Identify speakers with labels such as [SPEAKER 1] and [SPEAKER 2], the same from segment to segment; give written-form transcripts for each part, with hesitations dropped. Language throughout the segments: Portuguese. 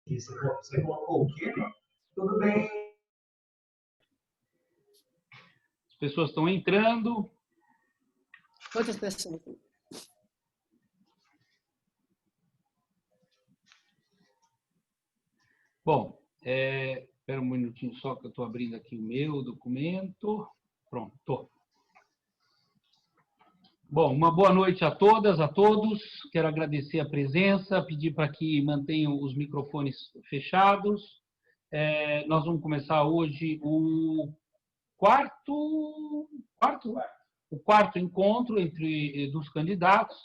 [SPEAKER 1] Você colocou o quê? Tudo bem.
[SPEAKER 2] As pessoas estão entrando.
[SPEAKER 3] Quantas pessoas?
[SPEAKER 2] Bom, espera um minutinho só que eu estou abrindo aqui o meu documento. Pronto. Bom, uma boa noite a todas, a todos. Quero agradecer a presença, pedir para que mantenham os microfones fechados. Nós vamos começar hoje o quarto encontro dos candidatos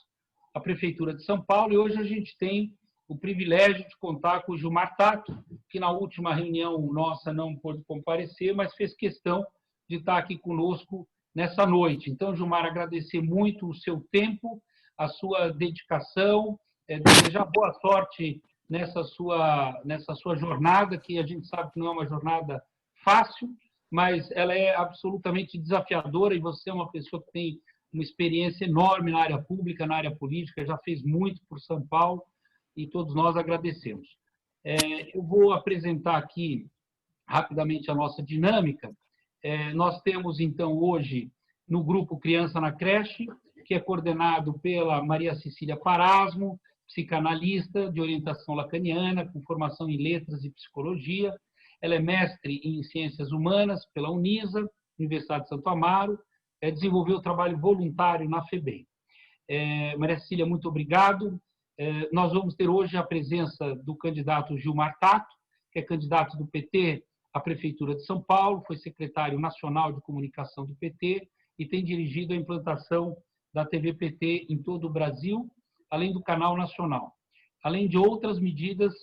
[SPEAKER 2] à Prefeitura de São Paulo. E hoje a gente tem o privilégio de contar com o Gilmar Tato, que na última reunião nossa não pôde comparecer, mas fez questão de estar aqui conosco nessa noite. Então, Gilmar, agradecer muito o seu tempo, a sua dedicação, desejar boa sorte nessa sua jornada, que a gente sabe que não é uma jornada fácil, mas ela é absolutamente desafiadora, e você é uma pessoa que tem uma experiência enorme na área pública, na área política, já fez muito por São Paulo, e todos nós agradecemos. Eu vou apresentar aqui rapidamente a nossa dinâmica. Nós temos, então, hoje, no grupo Criança na Creche, que é coordenado pela Maria Cecília Parasmo, psicanalista de orientação lacaniana, com formação em letras e psicologia. Ela é mestre em ciências humanas pela Unisa, Universidade de Santo Amaro, desenvolveu trabalho voluntário na FEBEM. Maria Cecília, muito obrigado. Nós vamos ter hoje a presença do candidato Gilmar Tato, que é candidato do PT à Prefeitura de São Paulo, foi secretário nacional de comunicação do PT e tem dirigido a implantação da TV PT em todo o Brasil, além do canal nacional, além de outras medidas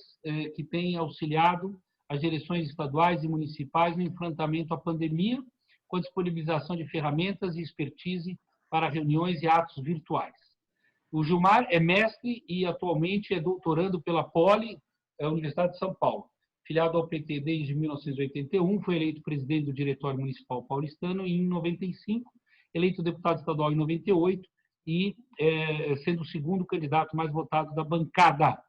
[SPEAKER 2] que têm auxiliado as direções estaduais e municipais no enfrentamento à pandemia, com a disponibilização de ferramentas e expertise para reuniões e atos virtuais. O Gilmar é mestre e atualmente é doutorando pela Poli, Universidade de São Paulo. Filiado ao PT desde 1981, foi eleito presidente do Diretório Municipal Paulistano em 95, eleito deputado estadual em 98 e sendo o segundo candidato mais votado da bancada.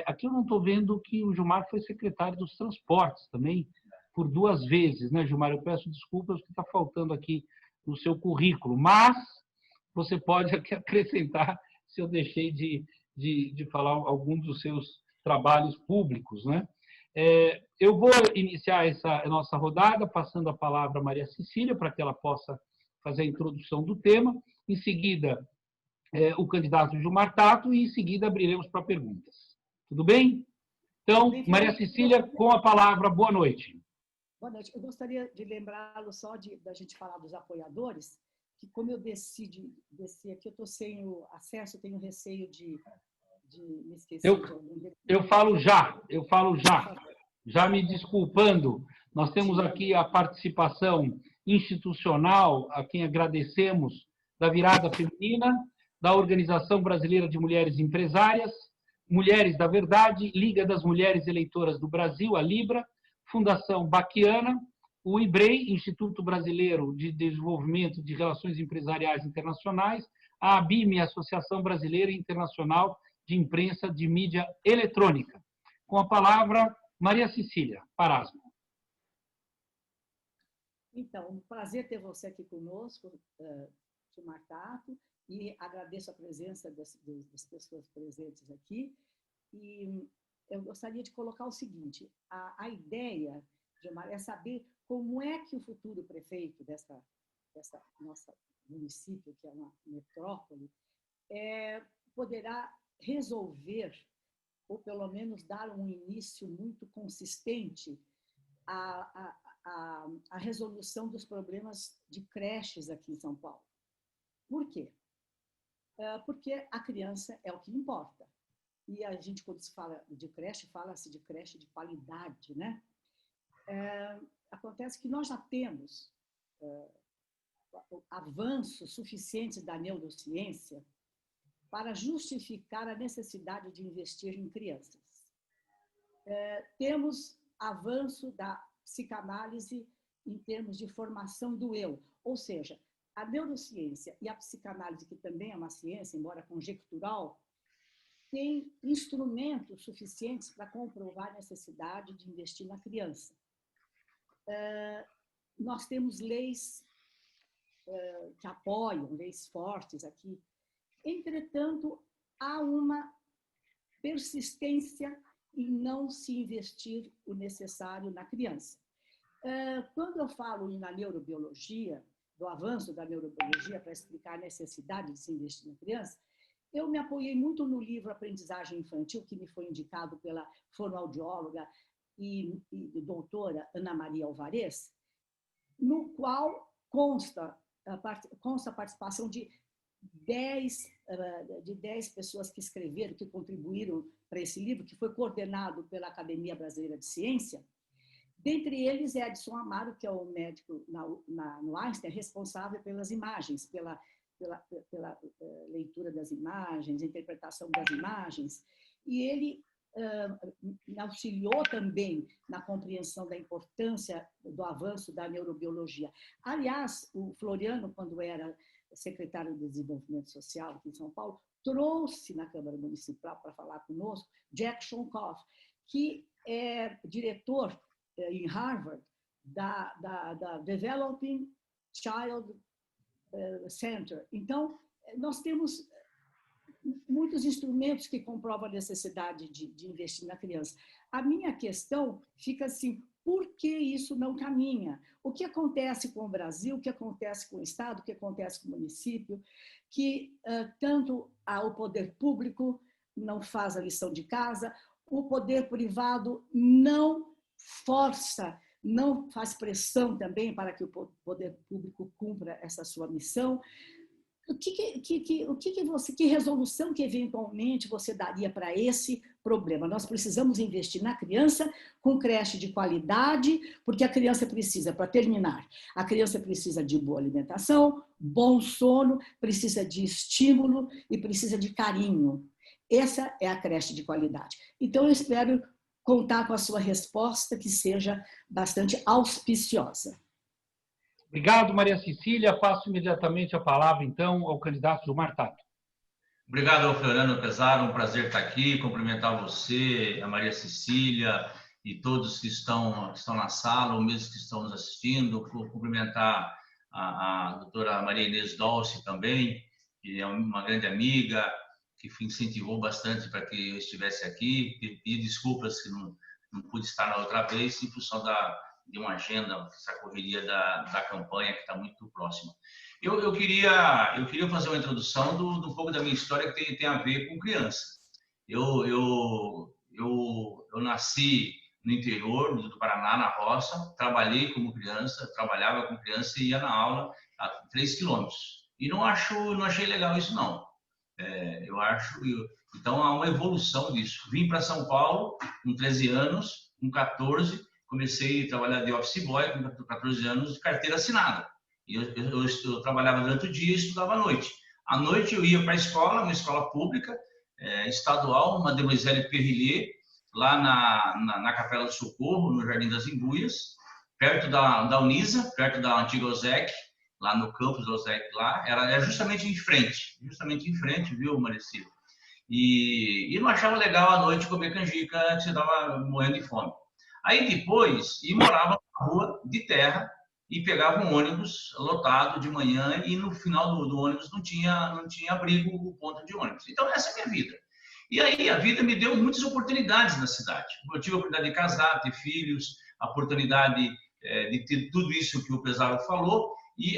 [SPEAKER 2] Aqui eu não estou vendo que o Gilmar foi secretário dos Transportes também, por 2 vezes, né, Gilmar? Eu peço desculpas que está faltando aqui no seu currículo, mas você pode aqui acrescentar se eu deixei de falar algum dos seus trabalhos públicos, né? Eu vou iniciar essa nossa rodada passando a palavra a Maria Cecília para que ela possa fazer a introdução do tema. Em seguida, o candidato Gilmar Tato e em seguida abriremos para perguntas. Tudo bem? Então, Maria Cecília, com a palavra, boa noite.
[SPEAKER 3] Boa noite. Eu gostaria de lembrá-lo só da gente falar dos apoiadores, que como eu desci aqui, eu estou sem o acesso, tenho receio de me esquecer de algum.
[SPEAKER 2] Eu falo já me desculpando. Nós temos aqui a participação institucional, a quem agradecemos, da Virada Feminina, da Organização Brasileira de Mulheres Empresárias, Mulheres da Verdade, Liga das Mulheres Eleitoras do Brasil, a Libra, Fundação Baquiana, o IBREI, Instituto Brasileiro de Desenvolvimento de Relações Empresariais Internacionais, a ABIME, Associação Brasileira Internacional de Imprensa de Mídia Eletrônica. Com a palavra, Maria Cecília Parasmo.
[SPEAKER 3] Então, um prazer ter você aqui conosco, Gilmar Tato, e agradeço a presença das pessoas presentes aqui. E eu gostaria de colocar o seguinte, a ideia, Gilmar, é saber como é que o futuro prefeito dessa nossa município, que é uma metrópole, poderá resolver, ou pelo menos dar um início muito consistente à resolução dos problemas de creches aqui em São Paulo. Por quê? Porque a criança é o que importa. E a gente, quando se fala de creche, fala-se de creche de qualidade, né? Acontece que nós já temos avanços suficientes da neurociência para justificar a necessidade de investir em crianças. Temos avanço da psicanálise em termos de formação do eu, ou seja, a neurociência e a psicanálise, que também é uma ciência, embora conjectural, tem instrumentos suficientes para comprovar a necessidade de investir na criança. Nós temos leis que apoiam, leis fortes aqui. Entretanto, há uma persistência em não se investir o necessário na criança. Quando eu falo na neurobiologia, do avanço da neurobiologia para explicar a necessidade de se investir na criança, eu me apoiei muito no livro Aprendizagem Infantil, que me foi indicado pela fonoaudióloga e doutora Ana Maria Alvarez, no qual consta a participação de 10 pessoas que escreveram, que contribuíram para esse livro, que foi coordenado pela Academia Brasileira de Ciência. Dentre eles, Edson Amaro, que é o médico no Einstein, responsável pelas imagens, pela leitura das imagens, interpretação das imagens. E ele me auxiliou também na compreensão da importância do avanço da neurobiologia. Aliás, o Floriano, quando era secretário de Desenvolvimento Social aqui em São Paulo, trouxe na Câmara Municipal para falar conosco Jack Shonkoff, que é diretor em Harvard da Developing Child Center. Então, nós temos muitos instrumentos que comprovam a necessidade de investir na criança. A minha questão fica assim, por que isso não caminha? O que acontece com o Brasil, o que acontece com o Estado, o que acontece com o município, que tanto o poder público não faz a lição de casa, o poder privado não força, não faz pressão também para que o poder público cumpra essa sua missão. Que resolução que eventualmente você daria para esse problema? Nós precisamos investir na criança com creche de qualidade, porque a criança precisa, para terminar, a criança precisa de boa alimentação, bom sono, precisa de estímulo e precisa de carinho. Essa é a creche de qualidade. Então, eu espero contar com a sua resposta, que seja bastante auspiciosa.
[SPEAKER 2] Obrigado, Maria Cecília. Passo imediatamente a palavra, então, ao candidato Gilmar Tato.
[SPEAKER 4] Obrigado, Fernando Pesaro. Um prazer estar aqui. Cumprimentar você, a Maria Cecília e todos que estão na sala, ou mesmo que estão nos assistindo. Cumprimentar a doutora Maria Inês Dolce também, que é uma grande amiga, que incentivou bastante para que eu estivesse aqui. Pedir desculpas que não pude estar na outra vez, em função de uma agenda, essa correria da campanha que está muito próxima. Eu queria fazer uma introdução do um pouco da minha história que tem a ver com criança. Eu nasci no interior do Paraná, na roça, trabalhava como criança e ia na aula a 3 quilômetros. E não achei legal isso, não. Então, há uma evolução disso. Vim para São Paulo com 13 anos, com 14, comecei a trabalhar de office boy com 14 anos de carteira assinada. E eu trabalhava durante o dia e estudava à noite. À noite eu ia para a escola, uma escola pública, estadual, Mademoiselle Perrillet, lá na Capela do Socorro, no Jardim das Embuias, perto da Unisa, perto da antiga OSEC, lá no campus da OSEC, lá, era justamente em frente, viu, Maricílio? E não achava legal à noite comer canjica, que você estava morrendo de fome. Aí depois, morava na rua de terra e pegava um ônibus lotado de manhã e no final do ônibus não tinha abrigo o ponto de ônibus. Então, essa é a minha vida. E aí a vida me deu muitas oportunidades na cidade. Eu tive a oportunidade de casar, ter filhos, a oportunidade de ter tudo isso que o Pesaro falou. E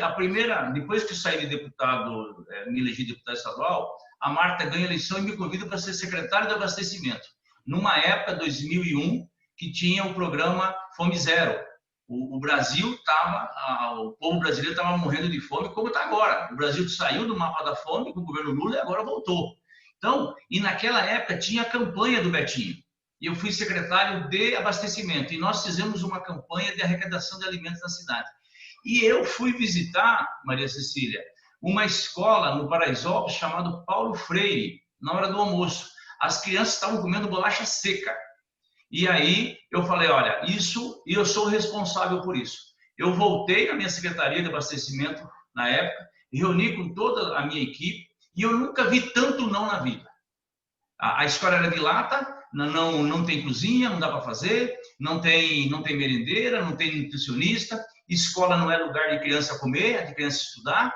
[SPEAKER 4] depois que eu saí de deputado, me elegi deputado estadual, a Marta ganha a eleição e me convida para ser secretário de abastecimento. Numa época, 2001, que tinha o programa Fome Zero. O Brasil o povo brasileiro estava morrendo de fome, como está agora. O Brasil saiu do mapa da fome com o governo Lula e agora voltou. Então, e naquela época tinha a campanha do Betinho. E eu fui secretário de abastecimento. E nós fizemos uma campanha de arrecadação de alimentos na cidade. E eu fui visitar, Maria Cecília, uma escola no Paraisópolis chamada Paulo Freire, na hora do almoço. As crianças estavam comendo bolacha seca. E aí eu falei, olha, e eu sou responsável por isso. Eu voltei à minha secretaria de abastecimento na época, reuni com toda a minha equipe, e eu nunca vi tanto não na vida. A escola era de lata, não tem cozinha, não dá para fazer, não tem merendeira, não tem nutricionista, escola não é lugar de criança comer, é de criança estudar,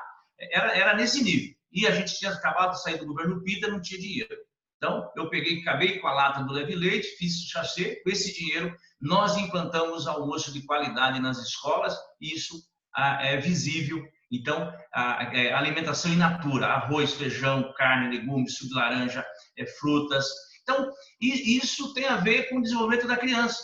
[SPEAKER 4] era nesse nível. E a gente tinha acabado de sair do governo PITA, não tinha dinheiro. Então, eu acabei com a lata do Leve Leite, fiz o sachê, com esse dinheiro nós implantamos almoço de qualidade nas escolas, e isso é visível. Então, a alimentação in natura, arroz, feijão, carne, legumes, suco de laranja, frutas. Então, isso tem a ver com o desenvolvimento da criança.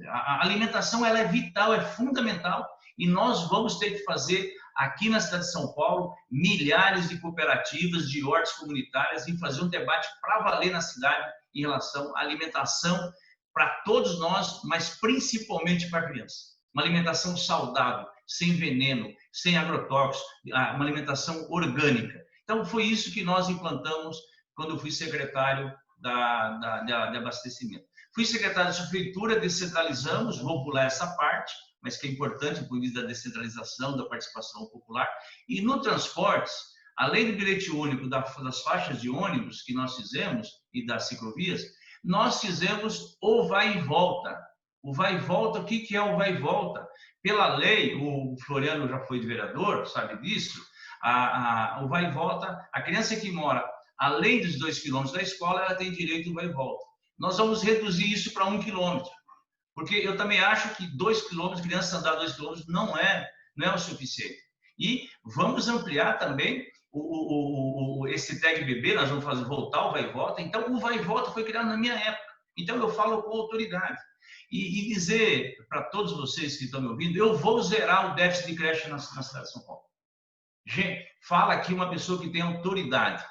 [SPEAKER 4] A alimentação ela é vital, é fundamental, e nós vamos ter que fazer, aqui na cidade de São Paulo, milhares de cooperativas, de hortas comunitárias, e fazer um debate para valer na cidade em relação à alimentação para todos nós, mas principalmente para a criança. Uma alimentação saudável, sem veneno, sem agrotóxicos, uma alimentação orgânica. Então, foi isso que nós implantamos quando eu fui secretário de abastecimento. Fui secretário de prefeitura, descentralizamos, vou pular essa parte, mas que é importante por meio da descentralização, da participação popular. E no transportes, além do bilhete único, das faixas de ônibus que nós fizemos e das ciclovias, nós fizemos o vai e volta. O vai e volta, o que é o vai e volta? Pela lei, o Floriano já foi vereador, sabe disso, o vai e volta, a criança que mora além dos 2 quilômetros da escola, ela tem direito ao vai e volta. Nós vamos reduzir isso para 1 quilômetro, porque eu também acho que 2 quilômetros, criança andar 2 quilômetros não é o suficiente. E vamos ampliar também esse tag bebê, nós vamos voltar o vai e volta. Então, o vai e volta foi criado na minha época. Então, eu falo com autoridade. E dizer para todos vocês que estão me ouvindo, eu vou zerar o déficit de creche na cidade de São Paulo. Gente, fala aqui uma pessoa que tem autoridade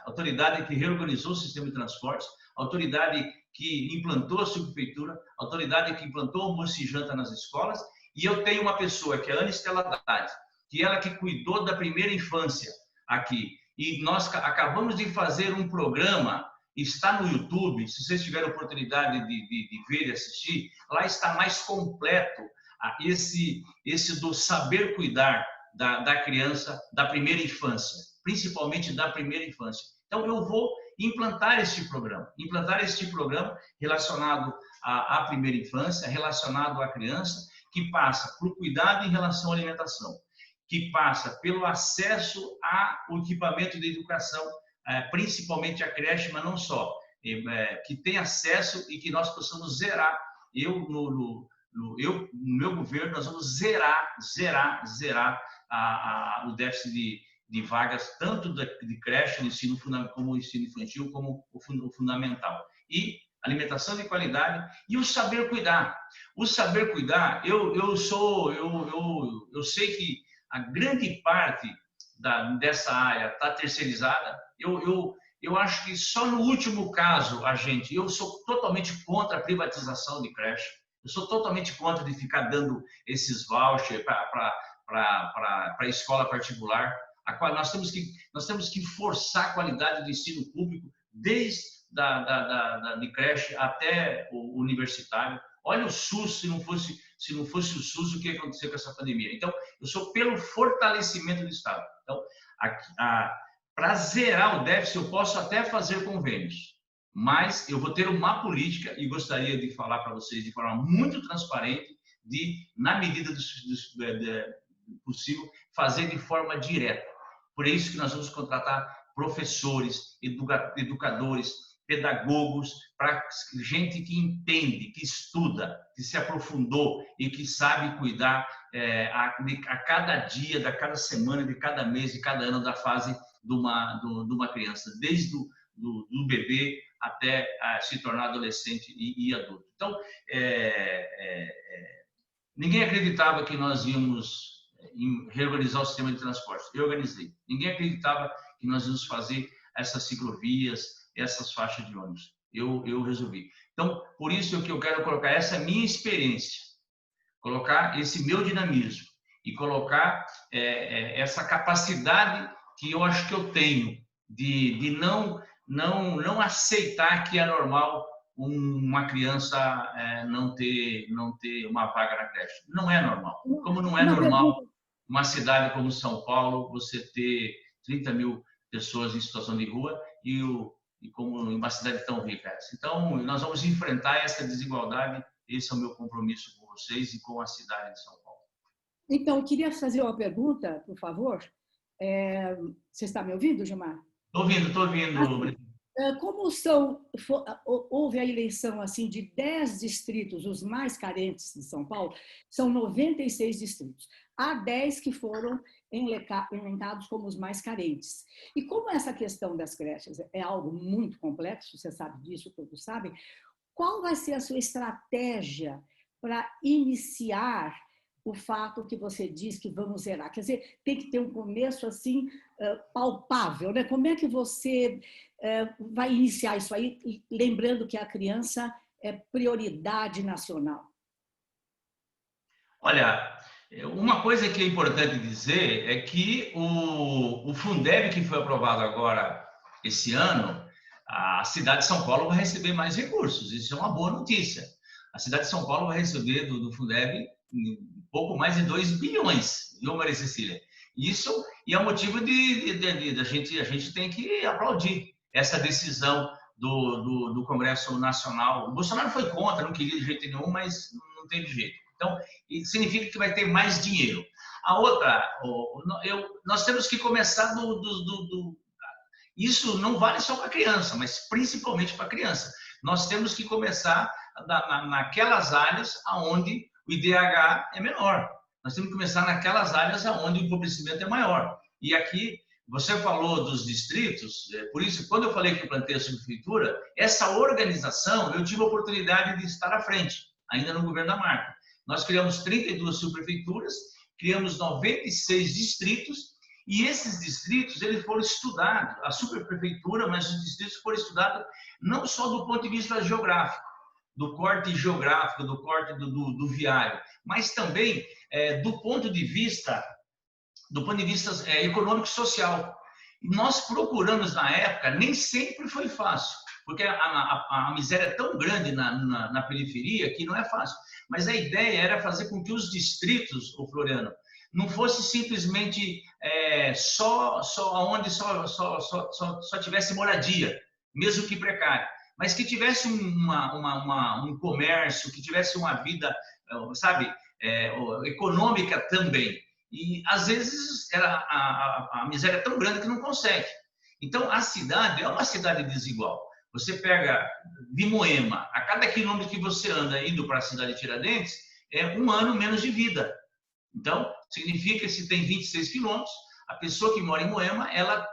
[SPEAKER 4] que reorganizou o sistema de transportes, autoridade que implantou a subprefeitura, autoridade que implantou o almoço e janta nas escolas, e eu tenho uma pessoa que é a Ana Estela Haddad, que ela que cuidou da primeira infância aqui, e nós acabamos de fazer um programa, está no YouTube, se vocês tiverem oportunidade de ver e assistir, lá está mais completo esse do saber cuidar da criança da primeira infância, principalmente da primeira infância. Então, eu vou implantar este programa relacionado à primeira infância, relacionado à criança, que passa por cuidado em relação à alimentação, que passa pelo acesso ao equipamento de educação, principalmente a creche, mas não só, que tem acesso e que nós possamos zerar. No meu governo, nós vamos zerar o déficit de vagas, tanto de creche, como o ensino infantil, como o fundamental. E alimentação de qualidade e o saber cuidar. O saber cuidar, eu sei que a grande parte dessa área está terceirizada. Eu acho que só no último caso, eu sou totalmente contra a privatização de creche. Eu sou totalmente contra de ficar dando esses vouchers para a escola particular, a qual nós temos que forçar a qualidade do ensino público, desde de creche até o universitário. Olha o SUS, se não fosse o SUS, o que ia acontecer com essa pandemia? Então, eu sou pelo fortalecimento do Estado. Então, para zerar o déficit, eu posso até fazer convênios, mas eu vou ter uma política, e gostaria de falar para vocês de forma muito transparente, na medida do possível, fazer de forma direta. Por isso que nós vamos contratar professores, educadores, pedagogos, para gente que entende, que estuda, que se aprofundou e que sabe cuidar a cada dia, de cada semana, de cada mês, de cada ano da fase de uma criança, desde do bebê até se tornar adolescente e adulto. Então, ninguém acreditava que nós íamos reorganizar o sistema de transporte. Eu organizei. Ninguém acreditava que nós íamos fazer essas ciclovias, essas faixas de ônibus. Eu resolvi. Então, por isso que eu quero colocar essa minha experiência, colocar esse meu dinamismo e colocar essa capacidade que eu acho que eu tenho de não aceitar que é normal uma criança não ter uma vaga na creche. Não é normal. Como não é normal uma cidade como São Paulo você ter 30 mil pessoas em situação de rua e e como em uma cidade tão rica. Então, nós vamos enfrentar essa desigualdade. Esse é o meu compromisso com vocês e com a cidade de São Paulo.
[SPEAKER 3] Então, eu queria fazer uma pergunta, por favor. Você está me ouvindo, Gilmar?
[SPEAKER 4] Estou ouvindo.
[SPEAKER 3] Como houve a eleição assim de 10 distritos, os mais carentes de São Paulo, são 96 distritos. Há 10 que foram elencados como os mais carentes. E como essa questão das creches é algo muito complexo, você sabe disso, todos sabem, qual vai ser a sua estratégia para iniciar o fato que você diz que vamos zerar? Quer dizer, tem que ter um começo assim palpável, né? Como é que você vai iniciar isso aí, lembrando que a criança é prioridade nacional?
[SPEAKER 4] Olha, uma coisa que é importante dizer é que o Fundeb, que foi aprovado agora esse ano, a cidade de São Paulo vai receber mais recursos. Isso é uma boa notícia. A cidade de São Paulo vai receber do Fundeb um pouco mais de 2 bilhões, viu, Maria Cecília? Isso e é motivo de a gente tem que aplaudir essa decisão do Congresso Nacional. O Bolsonaro foi contra, não queria de jeito nenhum, mas não teve jeito. Então, significa que vai ter mais dinheiro. A outra, nós temos que começar isso não vale só para a criança, mas principalmente para a criança. Nós temos que começar naquelas áreas onde o IDH é menor. Nós temos que começar naquelas áreas onde o empobrecimento é maior. E aqui, você falou dos distritos, por isso, quando eu falei que eu plantei a subprefeitura, essa organização, eu tive a oportunidade de estar à frente, ainda no governo da Marta. Nós criamos 32 subprefeituras, criamos 96 distritos, e esses distritos, eles foram estudados, a superprefeitura, mas os distritos foram estudados não só do ponto de vista geográfico, do corte geográfico, do corte do viário, mas também do ponto de vista econômico e social. Nós procuramos, na época, nem sempre foi fácil, porque a miséria é tão grande na periferia que não é fácil. Mas a ideia era fazer com que os distritos, o Floriano, não fosse simplesmente onde só tivesse moradia, mesmo que precária, mas que tivesse um comércio, que tivesse uma vida, sabe, econômica também. E, às vezes, a miséria é tão grande que não consegue. Então, a cidade é uma cidade desigual. Você pega de Moema, a cada quilômetro que você anda indo para a cidade de Tiradentes, é 1 ano menos de vida. Então, significa que se tem 26 quilômetros, a pessoa que mora em Moema, ela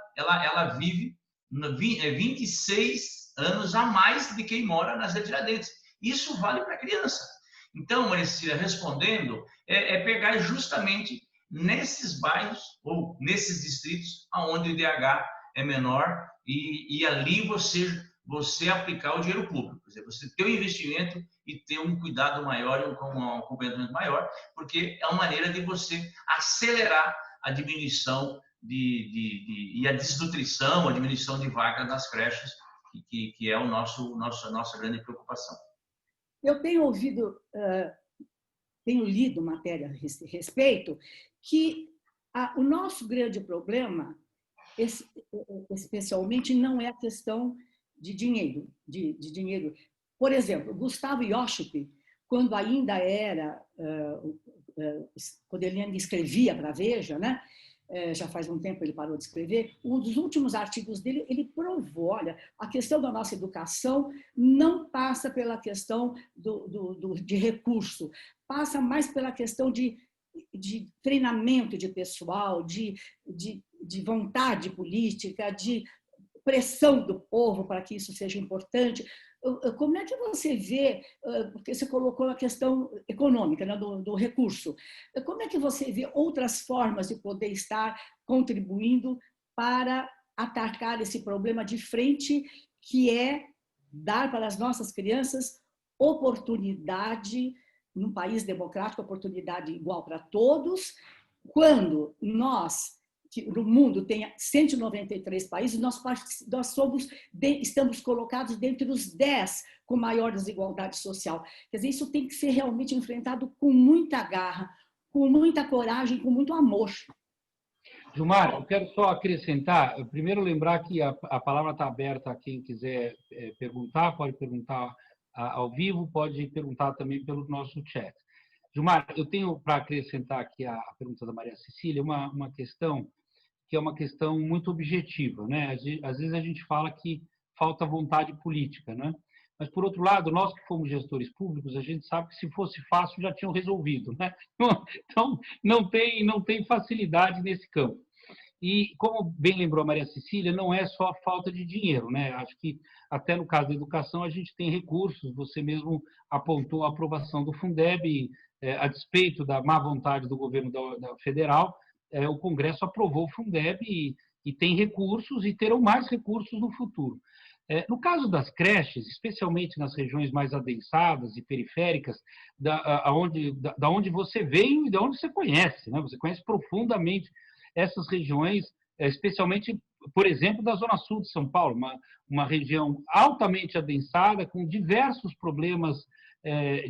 [SPEAKER 4] vive 26 anos a mais de quem mora na cidade de Tiradentes. Isso vale para a criança. Então, Maria Cecília, respondendo, pegar justamente nesses bairros ou nesses distritos onde o IDH é menor e ali você aplicar o dinheiro público. Quer dizer, você ter um investimento e ter um cuidado maior e um acompanhamento maior, porque é uma maneira de você acelerar a diminuição e a desnutrição, a diminuição de vagas nas creches, que é a nossa grande preocupação.
[SPEAKER 3] Eu tenho tenho lido matéria a respeito, que o nosso grande problema, especialmente, não é a questão de dinheiro. Dinheiro. Por exemplo, Gustavo Ioschup, quando ainda era, quando ele ainda escrevia para a Veja, né? Já faz um tempo ele parou de escrever, um dos últimos artigos dele, ele provou, olha, a questão da nossa educação não passa pela questão de recurso, passa mais pela questão de treinamento de pessoal, de vontade política, de pressão do povo para que isso seja importante. Como é que você vê, porque você colocou a questão econômica, né, do recurso, como é que você vê outras formas de poder estar contribuindo para atacar esse problema de frente, que é dar para as nossas crianças oportunidade, num país democrático, oportunidade igual para todos, quando nós, no mundo tem 193 países, nós estamos colocados dentre os 10 com maior desigualdade social. Quer dizer, isso tem que ser realmente enfrentado com muita garra, com muita coragem, com muito amor.
[SPEAKER 2] Gilmar, eu quero só acrescentar, primeiro lembrar que a palavra está aberta a quem quiser perguntar, pode perguntar ao vivo, pode perguntar também pelo nosso chat. Gilmar, eu tenho para acrescentar aqui a pergunta da Maria Cecília uma questão que é uma questão muito objetiva, né? Às vezes a gente fala que falta vontade política, né? Mas, por outro lado, nós que fomos gestores públicos, a gente sabe que se fosse fácil já tinham resolvido, né? Então, não tem facilidade nesse campo. E, como bem lembrou a Maria Cecília, não é só falta de dinheiro, né? Acho que, até no caso da educação, a gente tem recursos. Você mesmo apontou a aprovação do Fundeb, a despeito da má vontade do governo da federal, o Congresso aprovou o Fundeb e tem recursos e terão mais recursos no futuro. No caso das creches, especialmente nas regiões mais adensadas e periféricas, da onde você veio e da onde você conhece, né? Você conhece profundamente essas regiões, especialmente, por exemplo, da Zona Sul de São Paulo, uma região altamente adensada, com diversos problemas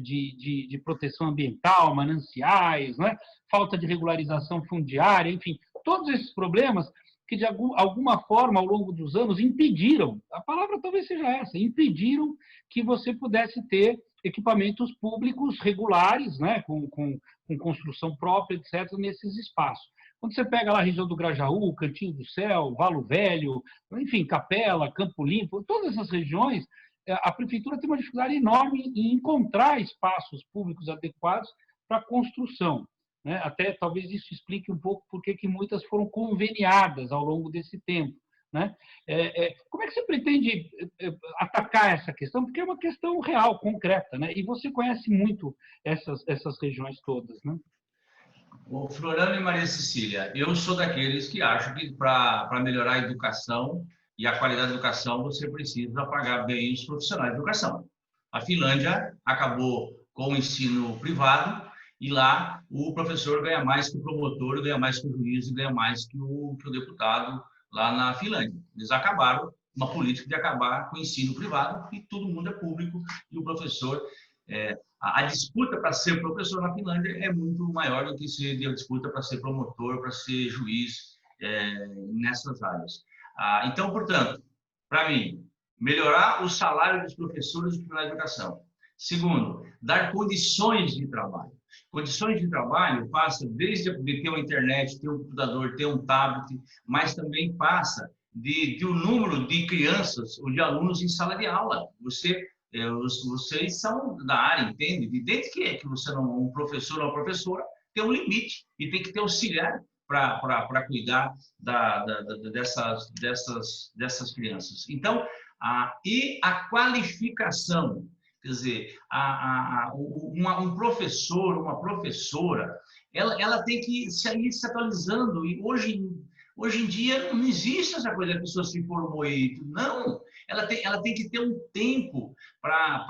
[SPEAKER 2] de proteção ambiental, mananciais, né? Falta de regularização fundiária, enfim, todos esses problemas que, de alguma forma, ao longo dos anos, impediram, a palavra talvez seja essa, impediram que você pudesse ter equipamentos públicos regulares, né, com construção própria, etc., nesses espaços. Quando você pega lá a região do Grajaú, Cantinho do Céu, Valo Velho, enfim, Capela, Campo Limpo, todas essas regiões, a prefeitura tem uma dificuldade enorme em encontrar espaços públicos adequados para construção. Né? Até talvez isso explique um pouco por que muitas foram conveniadas ao longo desse tempo. Né? Como é que você pretende atacar essa questão? Porque é uma questão real, concreta, né? E você conhece muito essas regiões todas. Né?
[SPEAKER 4] O Floriano e Maria Cecília, eu sou daqueles que acham que para melhorar a educação e a qualidade da educação, você precisa pagar bem os profissionais de educação. A Finlândia acabou com o ensino privado, e lá o professor ganha mais que o promotor, ganha mais que o juiz, ganha mais que o deputado lá na Finlândia. Eles acabaram uma política de acabar com o ensino privado e todo mundo é público e o professor... a disputa para ser professor na Finlândia é muito maior do que a disputa para ser promotor, para ser juiz nessas áreas. Então, portanto, para mim, melhorar o salário dos professores de educação. Segundo, dar condições de trabalho. Condições de trabalho passa desde ter uma internet, ter um computador, ter um tablet, mas também passa de um número de crianças ou de alunos em sala de aula. Vocês são da área, entende? E desde que você não, um professor ou uma professora tem um limite e tem que ter auxiliar para cuidar dessas crianças. Então, e a qualificação. Quer dizer, um professor, uma professora, ela tem que ir se atualizando. E hoje em dia não existe essa coisa, a pessoa se formou e não. Ela tem que ter um tempo para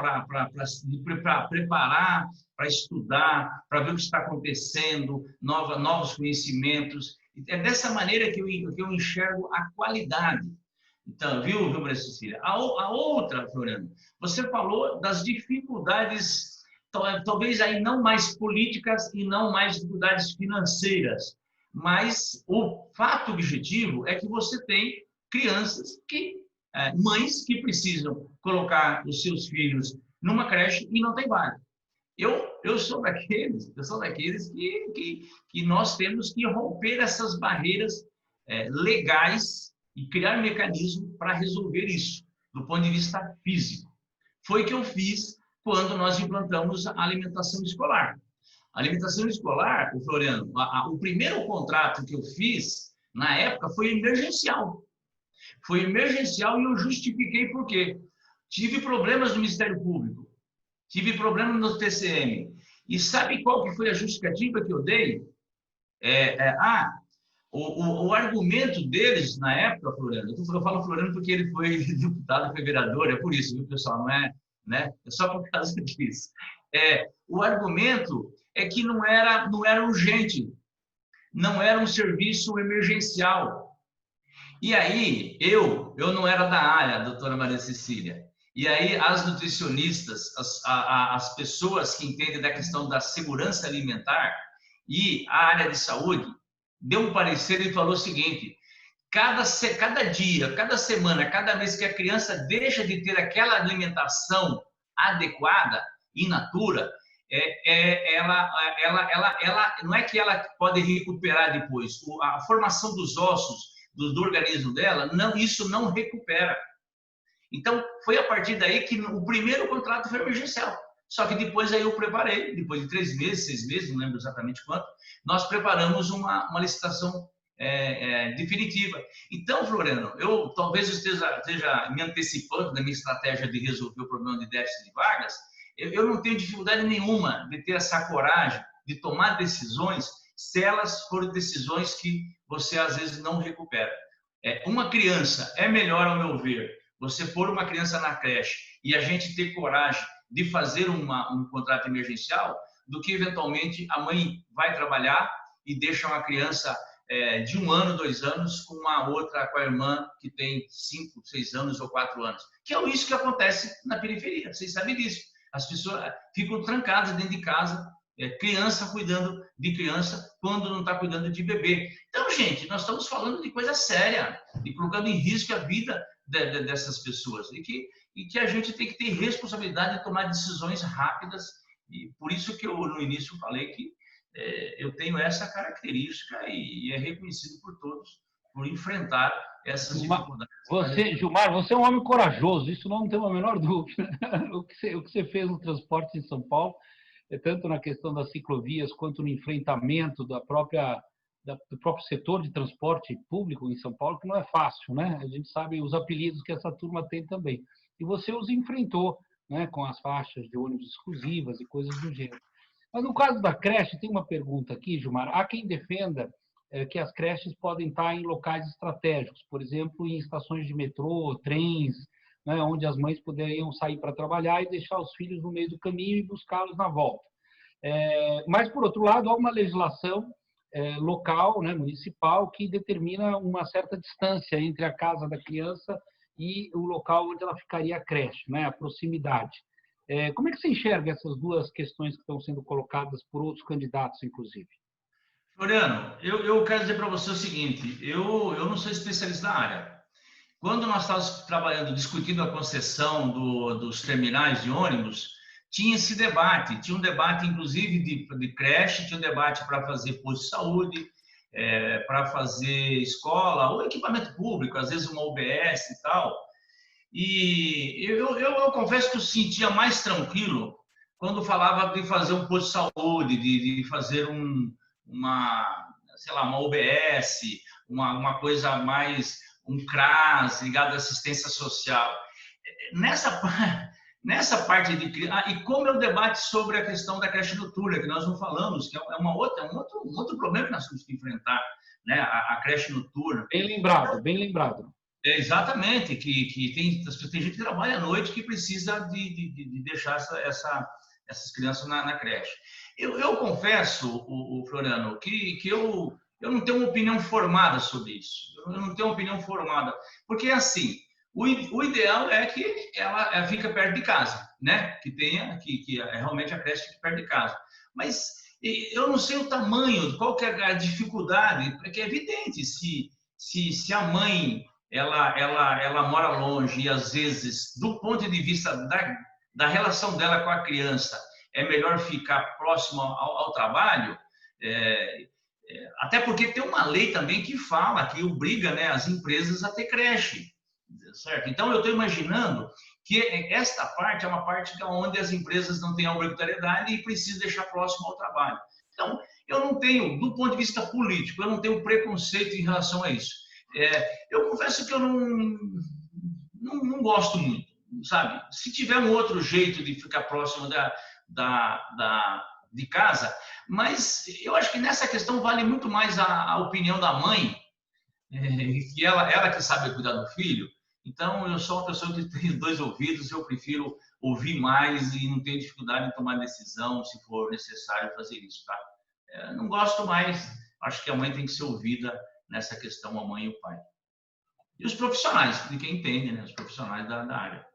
[SPEAKER 4] preparar, para estudar, para ver o que está acontecendo, novos conhecimentos. É dessa maneira que eu enxergo a qualidade. Então, viu, Maria Cecília? A outra, Floriano, você falou das dificuldades, talvez aí não mais políticas e não mais dificuldades financeiras, mas o fato objetivo é que você tem crianças mães que precisam colocar os seus filhos numa creche e não tem vaga. Eu sou daqueles que nós temos que romper essas barreiras legais e criar mecanismo para resolver isso, do ponto de vista físico. Foi o que eu fiz quando nós implantamos a alimentação escolar. A alimentação escolar, Floriano, o primeiro contrato que eu fiz, na época, foi emergencial. Foi emergencial e eu justifiquei por quê. Tive problemas no Ministério Público, tive problemas no TCM. E sabe qual que foi a justificativa que eu dei? O argumento deles, na época, Floriano, eu falo Floriano porque ele foi deputado, foi vereador, é por isso, viu, pessoal? Não é, né? É só por causa disso. O argumento é que não era urgente, não era um serviço emergencial. E aí, eu não era da área, doutora Maria Cecília. E aí, as nutricionistas, as pessoas que entendem da questão da segurança alimentar e a área de saúde, deu um parecer e falou o seguinte: cada dia, cada semana, cada vez que a criança deixa de ter aquela alimentação adequada, in natura, ela não é que ela pode recuperar depois. A formação dos ossos do organismo dela, não, isso não recupera. Então, foi a partir daí que o primeiro contrato foi emergencial. Só que depois aí eu preparei, depois de 3 meses, 6 meses, não lembro exatamente quanto, nós preparamos uma licitação definitiva. Então, Floriano, eu talvez esteja me antecipando da minha estratégia de resolver o problema de déficit de vagas. Eu não tenho dificuldade nenhuma de ter essa coragem de tomar decisões se elas forem decisões que você às vezes não recupera. Uma criança, é melhor, ao meu ver, você pôr uma criança na creche e a gente ter coragem de fazer um contrato emergencial do que, eventualmente, a mãe vai trabalhar e deixa uma criança de 1 ano, 2 anos, com com a irmã que tem 5, 6 anos ou 4 anos. Que é isso que acontece na periferia, vocês sabem disso. As pessoas ficam trancadas dentro de casa, criança cuidando de criança quando não está cuidando de bebê. Então, gente, nós estamos falando de coisa séria e colocando em risco a vida dessas pessoas. E que a gente tem que ter responsabilidade de tomar decisões rápidas. E por isso que eu, no início, falei que eu tenho essa característica e é reconhecido por todos por enfrentar essas dificuldades.
[SPEAKER 2] Gilmar, você é um homem corajoso, isso não tem a menor dúvida. O que você fez no transporte em São Paulo, tanto na questão das ciclovias quanto no enfrentamento do próprio setor de transporte público em São Paulo, que não é fácil, né? A gente sabe os apelidos que essa turma tem também. E você os enfrentou, né, com as faixas de ônibus exclusivas e coisas do gênero. Mas no caso da creche, tem uma pergunta aqui, Gilmar. Há quem defenda que as creches podem estar em locais estratégicos, por exemplo, em estações de metrô, trens, né, onde as mães poderiam sair para trabalhar e deixar os filhos no meio do caminho e buscá-los na volta. Mas, por outro lado, há uma legislação local, né, municipal, que determina uma certa distância entre a casa da criança e o local onde ela ficaria a creche, né, a proximidade. Como é que você enxerga essas duas questões que estão sendo colocadas por outros candidatos, inclusive?
[SPEAKER 4] Floriano, eu quero dizer para você o seguinte, eu não sou especialista na área. Quando nós estávamos trabalhando, discutindo a concessão dos terminais de ônibus, tinha esse debate, tinha um debate inclusive de creche, tinha um debate para fazer posto de saúde, para fazer escola, ou equipamento público, às vezes uma UBS e tal. E eu confesso que eu sentia mais tranquilo quando falava de fazer um posto de saúde, de fazer uma UBS, uma coisa mais, um CRAS ligado à assistência social. Nessa parte e como é o debate sobre a questão da creche noturna, que nós não falamos, que é um outro problema que nós temos que enfrentar, né? A creche noturna.
[SPEAKER 2] Bem lembrado, bem lembrado.
[SPEAKER 4] Exatamente, que tem gente que trabalha à noite que precisa de deixar essas crianças na creche. Eu confesso, o Floriano, que eu não tenho uma opinião formada sobre isso. Eu não tenho uma opinião formada. Porque, assim, o ideal é que ela fica perto de casa, né? Que realmente a creche fique perto de casa. Mas eu não sei o tamanho, qual que é a dificuldade, porque é evidente, se a mãe ela mora longe e, às vezes, do ponto de vista da relação dela com a criança, é melhor ficar próximo ao trabalho, até porque tem uma lei também que fala, que obriga, né, as empresas a ter creche, certo? Então, eu estou imaginando que esta parte é uma parte onde as empresas não têm a obrigatoriedade e precisam deixar próximo ao trabalho. Então, eu não tenho, do ponto de vista político, eu não tenho preconceito em relação a isso. Eu confesso que eu não gosto muito, sabe? Se tiver um outro jeito de ficar próximo de casa, mas eu acho que nessa questão vale muito mais a opinião da mãe, que ela que sabe cuidar do filho. Então, eu sou uma pessoa que tem 2 ouvidos, eu prefiro ouvir mais e não tenho dificuldade em tomar decisão, se for necessário fazer isso, tá? Não gosto mais, acho que a mãe tem que ser ouvida nessa questão, a mãe e o pai. E os profissionais, de quem entende, né? Os profissionais da área.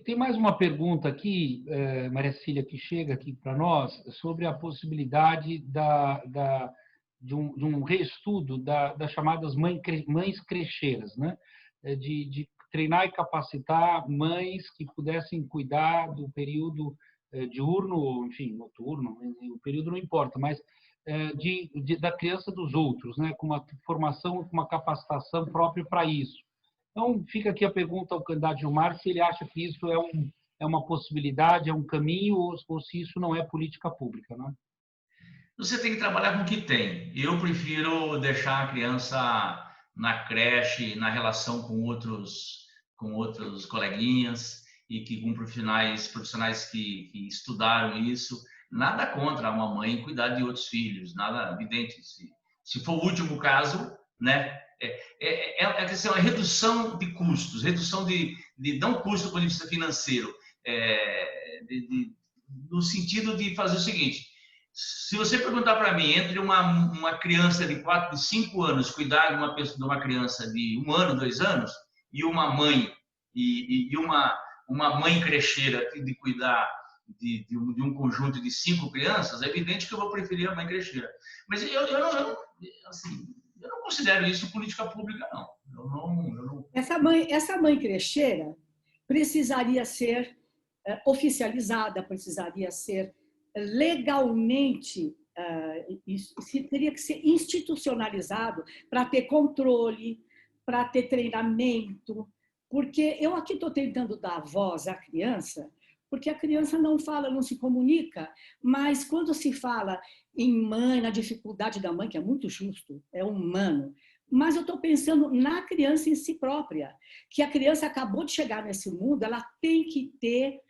[SPEAKER 2] Tem mais uma pergunta aqui, Maria Cília, que chega aqui para nós, sobre a possibilidade de um reestudo das chamadas mães crecheiras, né? De treinar e capacitar mães que pudessem cuidar do período diurno, enfim, noturno, o período não importa, mas da criança dos outros, né? Com uma formação, com uma capacitação própria para isso. Então, fica aqui a pergunta ao candidato Gilmar se ele acha que isso é uma possibilidade, é um caminho, ou se isso não é política pública, né?
[SPEAKER 4] Você tem que trabalhar com o que tem. Eu prefiro deixar a criança na creche, na relação com outros coleguinhas e que com profissionais que estudaram isso. Nada contra uma mãe cuidar de outros filhos, nada evidente. Se for o último caso, né? É questão, é redução de custos, redução de não custo do ponto de vista financeiro, no sentido de fazer o seguinte: se você perguntar para mim, entre uma criança de 4, de 5 anos cuidar de uma criança de 1 ano, 2 anos, e uma mãe uma mãe crecheira de cuidar de um conjunto de 5 crianças, é evidente que eu vou preferir a mãe crecheira. Mas eu não considero isso política pública, não. Eu não...
[SPEAKER 3] Essa mãe crecheira precisaria ser oficializada, precisaria ser legalmente, teria que ser institucionalizado para ter controle, para ter treinamento, porque eu aqui estou tentando dar voz à criança, porque a criança não fala, não se comunica, mas quando se fala em mãe, na dificuldade da mãe, que é muito justo, é humano, mas eu estou pensando na criança em si própria, que a criança acabou de chegar nesse mundo, ela tem que ter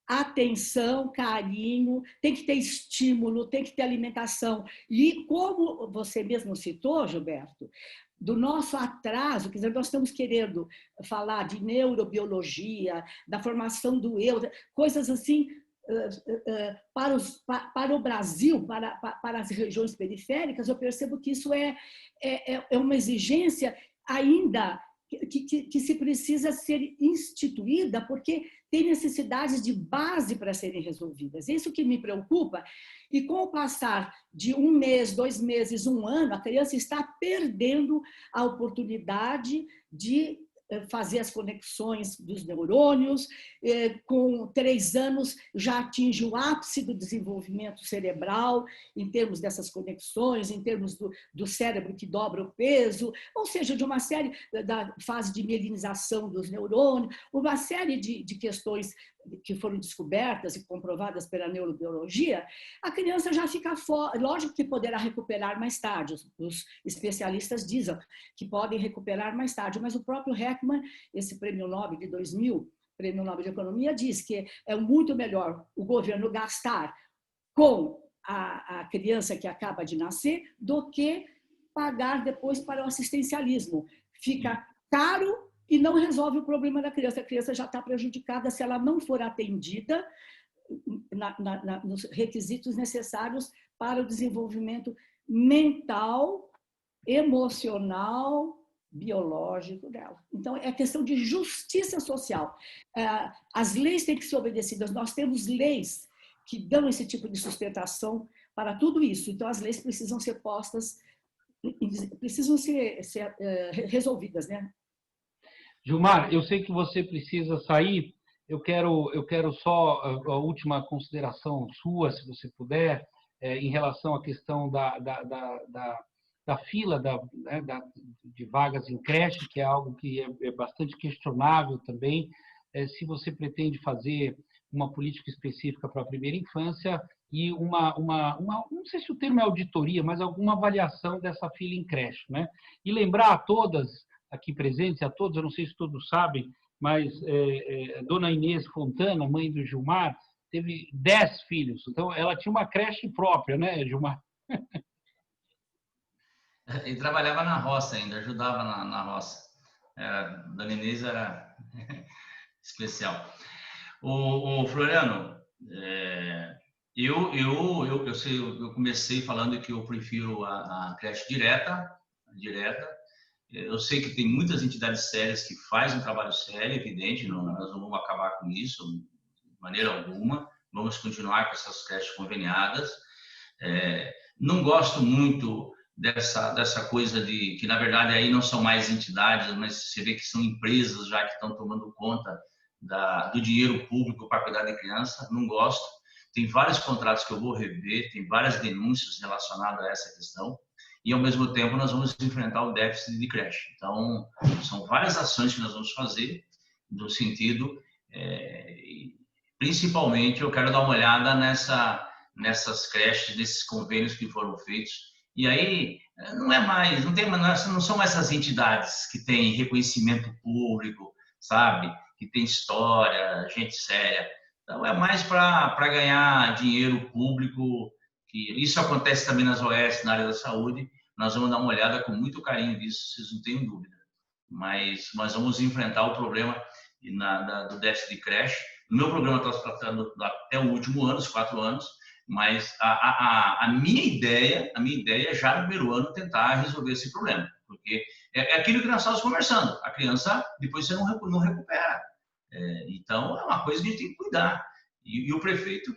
[SPEAKER 3] atenção, carinho, tem que ter estímulo, tem que ter alimentação. E como você mesmo citou, Gilberto, do nosso atraso, quer dizer, nós estamos querendo falar de neurobiologia, da formação do eu, coisas assim para o Brasil, para as regiões periféricas. Eu percebo que isso é uma exigência ainda que se precisa ser instituída, porque tem necessidades de base para serem resolvidas. Isso que me preocupa. E com o passar de 1 mês, 2 meses, 1 ano, a criança está perdendo a oportunidade de fazer as conexões dos neurônios. Com 3 anos já atinge o ápice do desenvolvimento cerebral, em termos dessas conexões, em termos do cérebro que dobra o peso, ou seja, de uma série da fase de mielinização dos neurônios, uma série de questões que foram descobertas e comprovadas pela neurobiologia. A criança já fica fora. Lógico que poderá recuperar mais tarde, os especialistas dizem que podem recuperar mais tarde, mas o próprio Heckman, esse prêmio Nobel de 2000, prêmio Nobel de Economia, diz que é muito melhor o governo gastar com a criança que acaba de nascer do que pagar depois para o assistencialismo. Fica caro e não resolve o problema da criança. A criança já está prejudicada se ela não for atendida nos requisitos necessários para o desenvolvimento mental, emocional, biológico dela. Então, é questão de justiça social. As leis têm que ser obedecidas. Nós temos leis que dão esse tipo de sustentação para tudo isso. Então, as leis precisam ser postas, precisam ser resolvidas, né?
[SPEAKER 2] Gilmar, eu sei que você precisa sair. Eu quero só a última consideração sua, se você puder, em relação à questão da fila de vagas em creche, que é algo que é bastante questionável também. Se você pretende fazer uma política específica para a primeira infância e não sei se o termo é auditoria, mas alguma avaliação dessa fila em creche, né? E lembrar a todas aqui presentes, a todos, eu não sei se todos sabem, mas Dona Inês Fontana, mãe do Gilmar, teve 10 filhos. Então, ela tinha uma creche própria, né, Gilmar?
[SPEAKER 4] E trabalhava na roça ainda, ajudava na roça. Dona Inês era especial. O Floriano, eu comecei falando que eu prefiro a creche direta. Eu sei que tem muitas entidades sérias que fazem um trabalho sério, evidente, nós não vamos acabar com isso de maneira alguma, vamos continuar com essas creches conveniadas, Não gosto muito dessa coisa de que, na verdade, aí não são mais entidades, mas você vê que são empresas já que estão tomando conta do dinheiro público para cuidar de criança. Não gosto. Tem vários contratos que eu vou rever, tem várias denúncias relacionadas a essa questão. E, ao mesmo tempo, nós vamos enfrentar o déficit de creche. Então, são várias ações que nós vamos fazer no sentido, principalmente, eu quero dar uma olhada nessas creches, nesses convênios que foram feitos. E aí, não são essas entidades que têm reconhecimento público, sabe? Que tem história, gente séria. Então, é mais para ganhar dinheiro público, que isso acontece também nas OS, na área da saúde. Nós vamos dar uma olhada com muito carinho nisso, vocês não tenham dúvida. Mas nós vamos enfrentar o problema do déficit de creche. No meu programa está se tratando até o último ano, os 4 anos, mas a minha ideia é já no primeiro ano tentar resolver esse problema, porque é aquilo que nós estávamos conversando. A criança, depois você não recupera. Então, é uma coisa que a gente tem que cuidar. E o prefeito,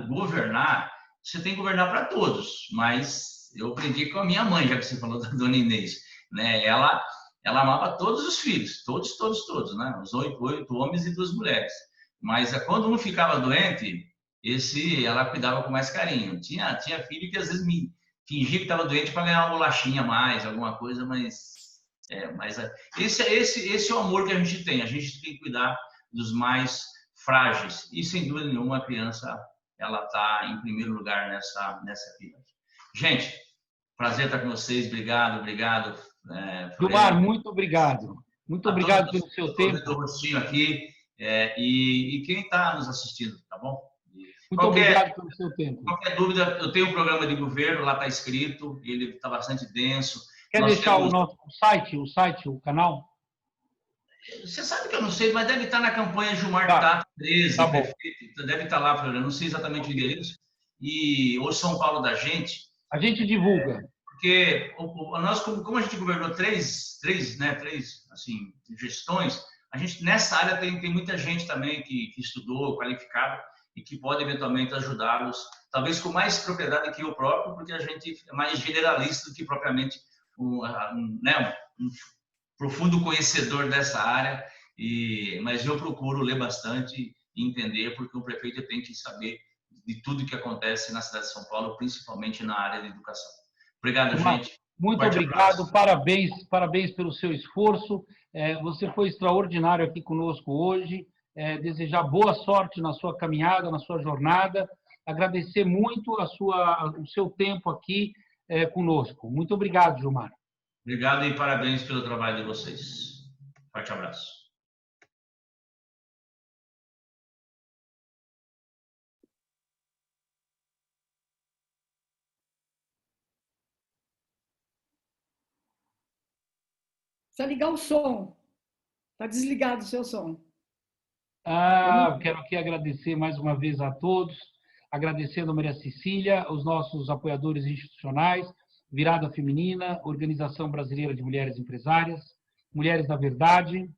[SPEAKER 4] governar, você tem que governar para todos, mas eu aprendi com a minha mãe, já que você falou da dona Inês, né? Ela amava todos os filhos, todos, né? Os 8 homens e 2 mulheres. Mas quando um ficava doente, ela cuidava com mais carinho. Tinha filho que às vezes me fingia que estava doente para ganhar uma bolachinha a mais, alguma coisa, mas esse é o amor que a gente tem. A gente tem que cuidar dos mais frágeis. E, sem dúvida nenhuma, a criança ela está em primeiro lugar nessa fila. Gente, prazer estar com vocês. Obrigado.
[SPEAKER 2] Gilmar, muito obrigado. Muito obrigado pelo seu tempo.
[SPEAKER 4] Do rostinho aqui e quem está nos assistindo, tá bom?
[SPEAKER 2] Muito obrigado pelo seu tempo.
[SPEAKER 4] Qualquer dúvida, eu tenho um programa de governo, lá está escrito, ele está bastante denso.
[SPEAKER 2] Quer deixar o nosso site, o canal?
[SPEAKER 4] Você sabe que eu não sei, mas deve estar na campanha Gilmar Tato 13,
[SPEAKER 2] tá bom.
[SPEAKER 4] Prefeito, deve estar lá, eu não sei exatamente o endereço. E o São Paulo da gente.
[SPEAKER 2] A gente divulga.
[SPEAKER 4] Porque nós, como a gente governou três assim, gestões, a gente nessa área tem muita gente também que estudou, qualificada, e que pode eventualmente ajudá-los, talvez com mais propriedade que eu próprio, porque a gente é mais generalista do que propriamente um profundo conhecedor dessa área, mas eu procuro ler bastante e entender, porque o prefeito tem que saber de tudo que acontece na cidade de São Paulo, principalmente na área de educação. Obrigado, gente.
[SPEAKER 2] Muito obrigado, parabéns pelo seu esforço. Você foi extraordinário aqui conosco hoje. Desejar boa sorte na sua caminhada, na sua jornada. Agradecer muito o seu tempo aqui conosco. Muito obrigado, Gilmar.
[SPEAKER 4] Obrigado e parabéns pelo trabalho de vocês. Forte abraço.
[SPEAKER 3] Precisa ligar o som. Está desligado o seu som.
[SPEAKER 2] Quero aqui agradecer mais uma vez a todos, agradecendo a Maria Cecília, os nossos apoiadores institucionais, Virada Feminina, Organização Brasileira de Mulheres Empresárias, Mulheres da Verdade.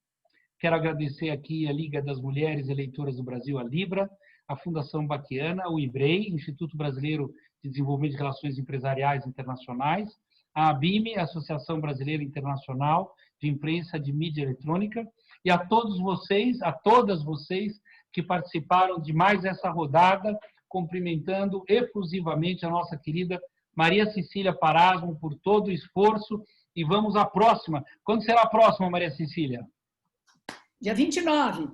[SPEAKER 2] Quero agradecer aqui a Liga das Mulheres Eleitoras do Brasil, a Libra, a Fundação Baquiana, o IBREI, Instituto Brasileiro de Desenvolvimento de Relações Empresariais Internacionais, a ABIME, Associação Brasileira Internacional de Imprensa de Mídia Eletrônica, e a todas vocês que participaram de mais essa rodada, cumprimentando efusivamente a nossa querida Maria Cecília Parasmo por todo o esforço. E vamos à próxima. Quando será a próxima, Maria Cecília?
[SPEAKER 3] Dia 29.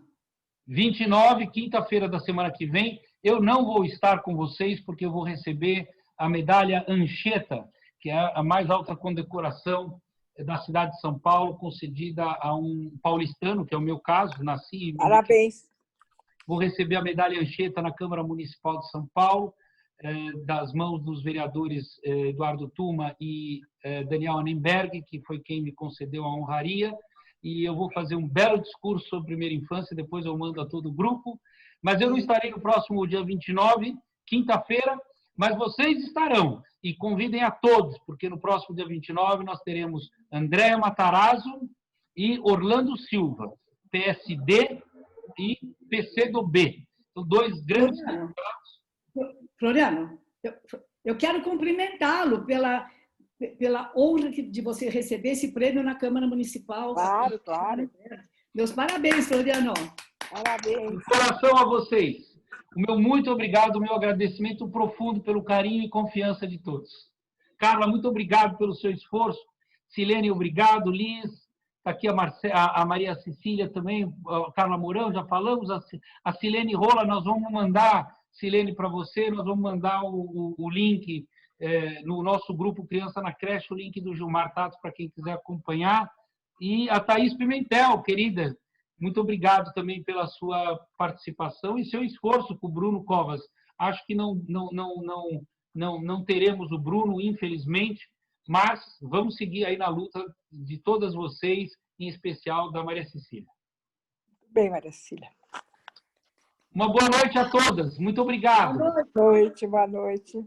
[SPEAKER 2] 29, quinta-feira da semana que vem. Eu não vou estar com vocês porque eu vou receber a medalha Anchieta, que é a mais alta condecoração da cidade de São Paulo, concedida a um paulistano, que é o meu caso, nasci...
[SPEAKER 5] Parabéns.
[SPEAKER 2] Vou receber a medalha Anchieta na Câmara Municipal de São Paulo, das mãos dos vereadores Eduardo Tuma e Daniel Annenberg, que foi quem me concedeu a honraria, e eu vou fazer um belo discurso sobre primeira infância, depois eu mando a todo o grupo, mas eu não estarei no próximo dia 29, quinta-feira, mas vocês estarão, e convidem a todos, porque no próximo dia 29 nós teremos Andréa Matarazzo e Orlando Silva, PSD e PCdoB. São 2 grandes candidatos
[SPEAKER 3] Floriano, eu quero cumprimentá-lo pela honra de você receber esse prêmio na Câmara Municipal.
[SPEAKER 5] Claro, claro.
[SPEAKER 3] Meus parabéns, Floriano.
[SPEAKER 5] Parabéns.
[SPEAKER 2] De coração a vocês. O meu muito obrigado, o meu agradecimento profundo pelo carinho e confiança de todos. Carla, muito obrigado pelo seu esforço. Silene, obrigado. Liz, está aqui a Maria Cecília também, a Carla Mourão, já falamos. A Silene Rola, nós vamos mandar, Silene, para você, nós vamos mandar o link no nosso grupo Criança na Creche, o link do Gilmar Tato, para quem quiser acompanhar. E a Thaís Pimentel, querida, muito obrigado também pela sua participação e seu esforço com o Bruno Covas. Acho que não teremos o Bruno, infelizmente, mas vamos seguir aí na luta de todas vocês, em especial da Maria Cecília.
[SPEAKER 5] Muito bem, Maria Cecília.
[SPEAKER 2] Uma boa noite a todas. Muito obrigado.
[SPEAKER 5] Boa noite, boa noite.